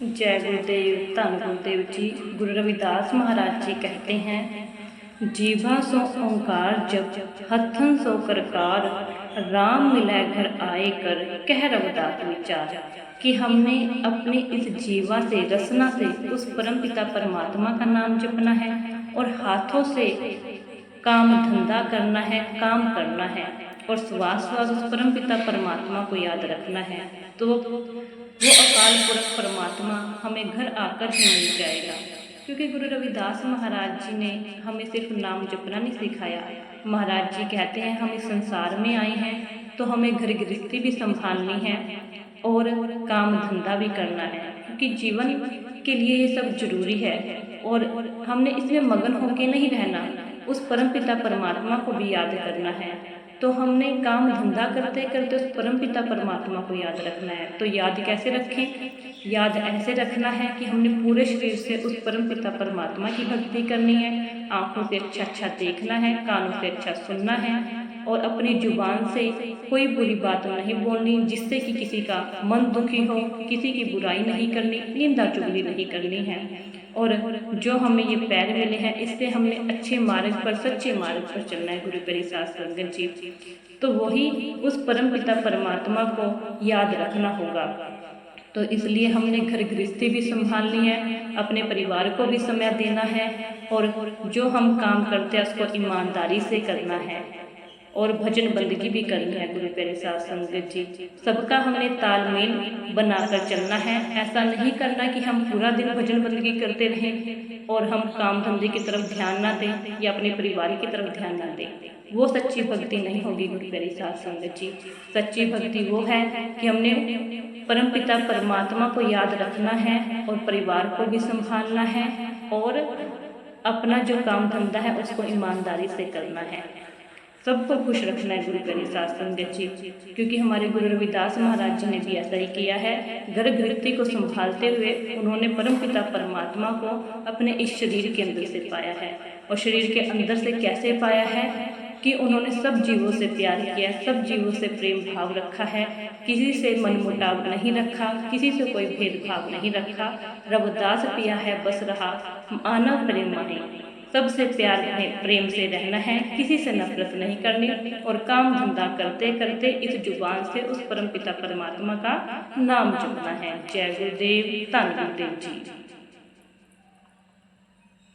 जय गुरुदेव। धन गुरुदेव जी। गुरु रविदास महाराज जी कहते हैं, जीवा सो ओंकार जप हथन सो करकार, राम मिलै घर आए कर कह रविदास विचार। कि हमने अपने इस जीवा से, रसना से उस परम पिता परमात्मा का नाम जपना है और हाथों से काम धंधा करना है, काम करना है और श्वास श्वास उस परम पिता परमात्मा को याद रखना है। तो वो अकाल पुरख परमात्मा हमें घर आकर ही मिल जाएगा। क्योंकि गुरु रविदास महाराज जी ने हमें सिर्फ नाम जपना नहीं सिखाया। महाराज जी कहते हैं, हम इस संसार में आए हैं तो हमें घर गृहस्थी भी संभालनी है और काम धंधा भी करना है, क्योंकि जीवन के लिए ये सब जरूरी है। और हमने इसमें मगन होकर नहीं रहना, उस परम पिता परमात्मा को भी याद करना है। तो हमने काम धंधा करते करते उस परम पिता परमात्मा को याद रखना है। तो याद कैसे रखें? याद ऐसे रखना है कि हमने पूरे शरीर से उस परम पिता परमात्मा की भक्ति करनी है। आंखों से अच्छा अच्छा देखना है, कानों से अच्छा सुनना है और अपनी जुबान से कोई बुरी बात नहीं बोलनी, जिससे कि किसी का मन दुखी हो, किसी की बुराई नहीं करनी, निंदा चुगली नहीं करनी है। और जो हमें ये पैर मिले हैं, इससे हमने अच्छे मार्ग पर, सच्चे मार्ग पर चलना है। गुरु प्यारी साध संगत जी, तो वही उस परम पिता परमात्मा को याद रखना होगा। तो इसलिए हमने घर गृहस्थी भी संभालनी है, अपने परिवार को भी समय देना है और जो हम काम करते हैं उसको ईमानदारी से करना है और भजन बंदगी भी करनी है। गुरु प्यारे साध संगत जी, सबका हमने तालमेल बनाकर चलना है। ऐसा नहीं करना कि हम पूरा दिन भजन बंदगी करते रहें और हम काम धंधे की तरफ ध्यान ना दें या अपने परिवार की तरफ ध्यान ना दें। वो सच्ची भक्ति नहीं होगी। गुरु प्यारे साध संगत जी, सच्ची भक्ति वो है कि हमने परम पिता परमात्मा को याद रखना है और परिवार को भी संभालना है और अपना जो काम धंधा है उसको ईमानदारी से करना है, सबको खुश रखना है। गुरु प्यारी साध संगत जी, क्योंकि हमारे गुरु रविदास महाराज जी ने भी ऐसा ही किया है। घर गृहस्थी को संभालते हुए उन्होंने परम पिता परमात्मा को अपने इस शरीर के अंदर से पाया है। और शरीर के अंदर से कैसे पाया है कि उन्होंने सब जीवों से प्यार किया, सब जीवों से प्रेम भाव रखा है, किसी से मनमुटाव नहीं रखा, किसी से कोई भेदभाव नहीं रखा। रविदास पिया है बस रहा मानव प्रेम माही, सबसे प्यार प्रेम से रहना है, किसी से नफरत नहीं करनी और काम धंधा करते करते इस जुबान से उस परम पिता परमात्मा का नाम जपना है। जय गुरुदेव। धन गुरुदेव जी।